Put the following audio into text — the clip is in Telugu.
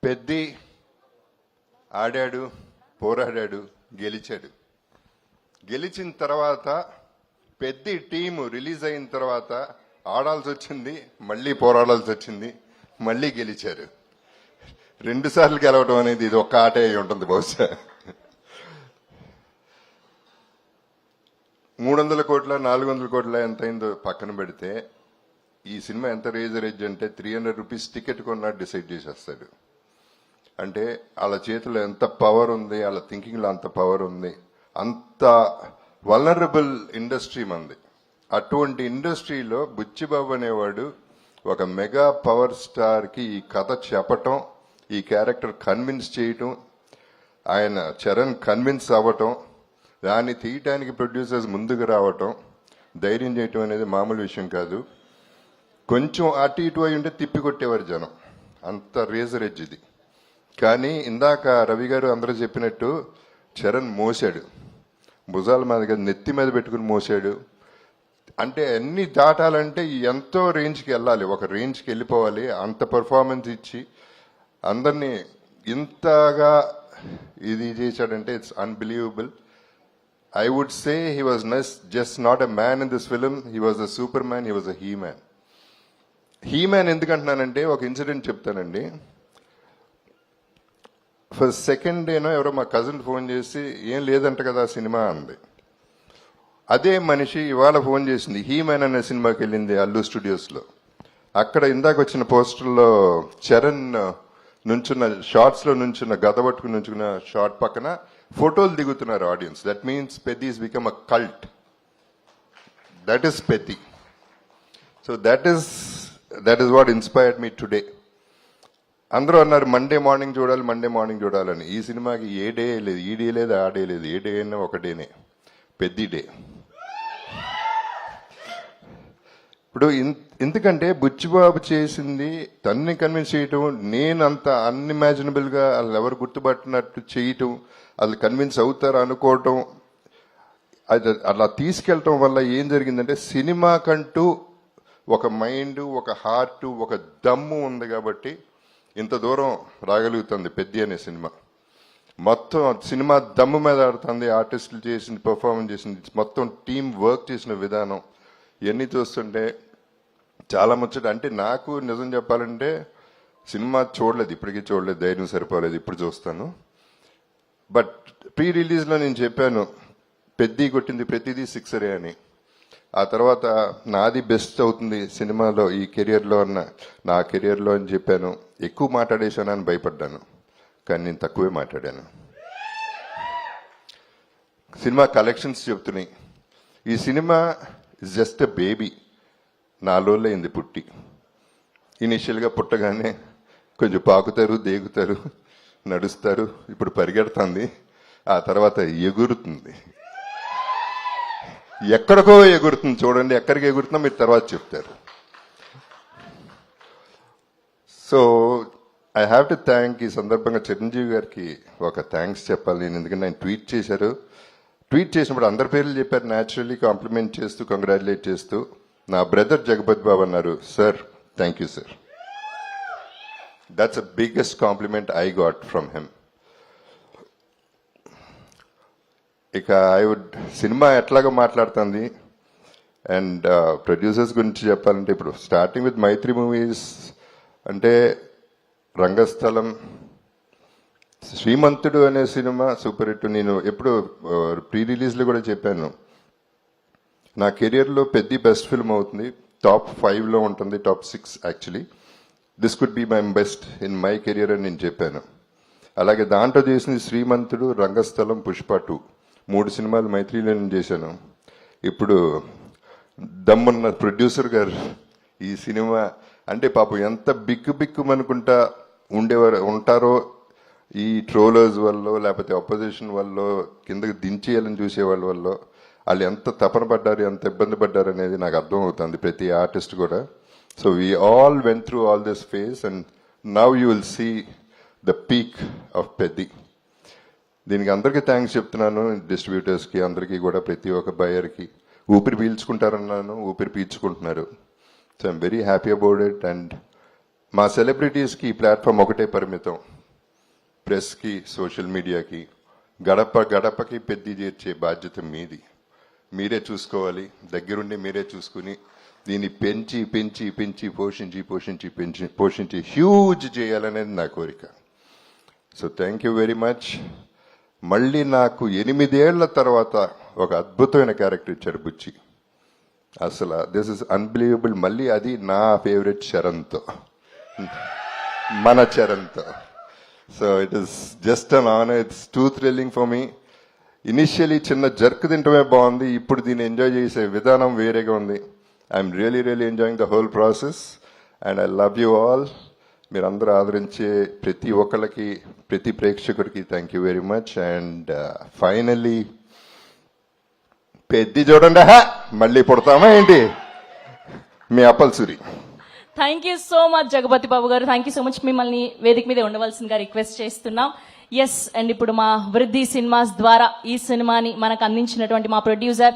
పెద్ది ఆడాడు, పోరాడాడు, గెలిచాడు. గెలిచిన తర్వాత పెద్ది టీము రిలీజ్ అయిన తర్వాత ఆడాల్సి వచ్చింది, మళ్ళీ పోరాడాల్సి వచ్చింది, మళ్ళీ గెలిచారు. 2 సార్లు గెలవడం అనేది ఇది ఒక్క ఆటే అయి ఉంటుంది బహుశా. 300 కోట్ల 400 కోట్ల ఎంత అయిందో పక్కన పెడితే ఈ సినిమా ఎంత రేజ్ అంటే 300 రూపీస్ టికెట్ కొన్నా డిసైడ్ చేసేస్తాడు. అంటే వాళ్ళ చేతిలో ఎంత పవర్ ఉంది, వాళ్ళ థింకింగ్లో అంత పవర్ ఉంది. అంత వల్నరబుల్ ఇండస్ట్రీ మంది. అటువంటి ఇండస్ట్రీలో బుచ్చిబాబు అనేవాడు ఒక మెగా పవర్ స్టార్కి ఈ కథ చెప్పటం, ఈ క్యారెక్టర్ కన్విన్స్ చేయటం, ఆయన చరణ్ కన్విన్స్ అవ్వటం, దాన్ని తీయటానికి ప్రొడ్యూసర్స్ ముందుకు రావటం, ధైర్యం చేయటం అనేది మామూలు విషయం కాదు. కొంచెం అటు ఇటు అయి ఉంటే తిప్పి కొట్టేవారు జనం. అంత రేజర్ ఎడ్జ్ ఇది. కానీ ఇందాక రవి గారు అందరూ చెప్పినట్టు చరణ్ మోసాడు, భుజాల మీద నెత్తి మీద పెట్టుకుని మోసాడు. అంటే అన్ని దాటాలంటే ఎంతో రేంజ్కి వెళ్ళాలి, ఒక రేంజ్కి వెళ్ళిపోవాలి. అంత పర్ఫార్మెన్స్ ఇచ్చి అందరినీ ఇంతగా ఇది చేశాడంటే it's unbelievable. I would say he was just not a man in this film, he was a super man, he was a he man. He man ఎందుకంటున్నానంటే ఒక ఇన్సిడెంట్ చెప్తానండి. ఫస్ట్ సెకండ్ డేనో ఎవరో మా కజిన్ ఫోన్ చేసి ఏం లేదంట కదా సినిమా అంది. అదే మనిషి ఇవాళ ఫోన్ చేసింది, హీ మ్యాన్ అనే సినిమాకి వెళ్ళింది అల్లు స్టూడియోస్లో. అక్కడ ఇందాక వచ్చిన పోస్టర్లో చరణ్ నుంచున్న షార్ట్స్లో నుంచున్న గద పట్టుకుని నుంచున్న షార్ట్ పక్కన ఫోటోలు దిగుతున్నారు audience. That means Peddi is become a cult. That is Peddi. So that is what inspired me today. అందరూ అన్నారు మండే మార్నింగ్ చూడాలని. ఈ సినిమాకి ఏ డే లేదు, ఈ డే లేదు, ఆ డే లేదు. ఏ డే అయినా ఒక డేనే, పెద్ది డే. ఇప్పుడు ఎందుకంటే బుచ్చిబాబు చేసింది తన్ని కన్విన్స్ చేయటం, నేను అంత అన్ఇమాజినబుల్ గా వాళ్ళు ఎవరు గుర్తుపట్టినట్టు చేయటం, వాళ్ళు కన్విన్స్ అవుతారు అనుకోవటం, అది అలా తీసుకెళ్ళటం వల్ల ఏం జరిగిందంటే సినిమాకంటూ ఒక మైండ్, ఒక హార్ట్, ఒక దమ్ము ఉంది కాబట్టి ఇంత దూరం రాగలుగుతుంది పెద్ది అనే సినిమా. మొత్తం సినిమా దమ్ము మీద ఆడుతుంది, ఆర్టిస్టులు చేసింది, పర్ఫార్మెన్స్ చేసింది, మొత్తం టీం వర్క్ చేసిన విధానం ఇవన్నీ చూస్తుంటే చాలా ముచ్చట. అంటే నాకు నిజం చెప్పాలంటే సినిమా చూడలేదు, ఇప్పటికీ చూడలేదు, ధైర్యం సరిపోలేదు, ఇప్పుడు చూస్తాను. బట్ ప్రీ రిలీజ్లో నేను చెప్పాను పెద్ది కొట్టింది ప్రతిదీ సిక్సరే అని. ఆ తర్వాత నాది బెస్ట్ అవుతుంది సినిమాలో ఈ కెరియర్లో నా కెరియర్లో అని చెప్పాను. ఎక్కువ మాట్లాడేశాను అని భయపడ్డాను, కానీ నేను తక్కువే మాట్లాడాను. సినిమా కలెక్షన్స్ చెప్తున్నాయి. ఈ cinema is just a baby. 4 రోజులు అయింది పుట్టి. ఇనిషియల్గా పుట్టగానే కొంచెం పాకుతారు, దేగుతారు, నడుస్తారు, ఇప్పుడు పరిగెడుతుంది, ఆ తర్వాత ఎగురుతుంది. ఎక్కడికో ఎగురుతుంది, చూడండి ఎక్కడికి ఎగురుతుందో మీరు తర్వాత చెప్తారు. So I have to thank, ఈ సందర్భంగా చిరంజీవి గారికి ఒక థ్యాంక్స్ చెప్పాలి నేను. ఎందుకంటే ఆయన ట్వీట్ చేసినప్పుడు అందరి పేర్లు చెప్పారు, న్యాచురల్లీ కాంప్లిమెంట్ చేస్తూ, కంగ్రాచులేట్ చేస్తూ. నా బ్రదర్ జగపతి బాబు అన్నారు, sir thank you sir. That's the biggest compliment I got from him. ఇక సినిమా ఎట్లాగో మాట్లాడుతుంది. అండ్ ప్రొడ్యూసర్స్ గురించి చెప్పాలంటే ఇప్పుడు స్టార్టింగ్ విత్ మైత్రి మూవీస్ అంటే రంగస్థలం, శ్రీమంతుడు అనే సినిమా సూపర్ హిట్. నేను ఎప్పుడు ప్రీ రిలీజ్లో కూడా చెప్పాను, నా కెరియర్లో పెద్ద బెస్ట్ ఫిల్మ్ అవుతుంది, టాప్ 5లో ఉంటుంది, top 6 actually. This could be my best in my career అని నేను చెప్పాను. అలాగే దాంట్లో చేసింది శ్రీమంతుడు, రంగస్థలం, పుష్ప 2 3 సినిమాలు మైత్రిలో నేను చేశాను. ఇప్పుడు దమ్మున్న ప్రొడ్యూసర్ గారు ఈ సినిమా అంటే పాపం ఎంత బిక్కుమనుకుంటా ఉంటారో ఈ ట్రోలర్స్ వల్ల, లేకపోతే అపోజిషన్ వల్ల, కిందకి దించేయాలని చూసేవాళ్ళ వల్ల వాళ్ళు ఎంత తపన పడ్డారు, ఎంత ఇబ్బంది పడ్డారు అనేది నాకు అర్థం అవుతుంది, ప్రతి ఆర్టిస్ట్ కూడా. So we all went through all this phase and now you will see the peak of Peddi. దీనికి అందరికీ థ్యాంక్స్ చెప్తున్నాను, డిస్ట్రిబ్యూటర్స్కి, అందరికీ కూడా, ప్రతి ఒక్క బయర్కి. ఊపిరి పీల్చుకుంటారన్నాను, ఊపిరి పీల్చుకుంటున్నారు. So I'm very happy about it. And మా సెలబ్రిటీస్కి ఈ ప్లాట్ఫామ్ ఒకటే పరిమితం, ప్రెస్కి, సోషల్ మీడియాకి. గడప గడపకి పెద్ద చేర్చే బాధ్యత మీది. మీరే చూసుకోవాలి, దగ్గరుండి మీరే చూసుకుని దీన్ని పెంచి పెంచి పెంచి పోషించి హ్యూజ్ చేయాలనేది నా కోరిక. So thank you very much. మళ్ళీ నాకు 8 ఏళ్ల తర్వాత ఒక అద్భుతమైన క్యారెక్టర్ ఇచ్చాడు బుచ్చి. అసలు దిస్ ఇస్ అన్బిలీవబుల్. మళ్ళీ అది నా ఫేవరెట్ చరణ్తో, మన చరణ్తో. So it is just an honour. It's too thrilling for me. Initially చిన్న జర్క్ తింటమే బాగుంది, ఇప్పుడు దీన్ని ఎంజాయ్ చేసే విధానం వేరేగా ఉంది. I'm really enjoying the whole process and I love you all. మీరందరూ ఆదరించే ప్రతి ఒక్కరికి, ప్రతి ప్రేక్షకుడికి thank you very much. And finally Peddi చూడండి, మళ్ళీ పుడతామా ఏంటి? మీ Appalsuri. Thank you so much Jagapathi Babu గారు. Thank you so much. మిమ్మల్ని వేదిక మీద ఉండవలసిందిగా రిక్వెస్ట్ చేస్తున్నాం. ఎస్, అండ్ ఇప్పుడు మా వృద్ధి సినిమాస్ ద్వారా ఈ సినిమాని మనకు అందించినటువంటి మా ప్రొడ్యూసర్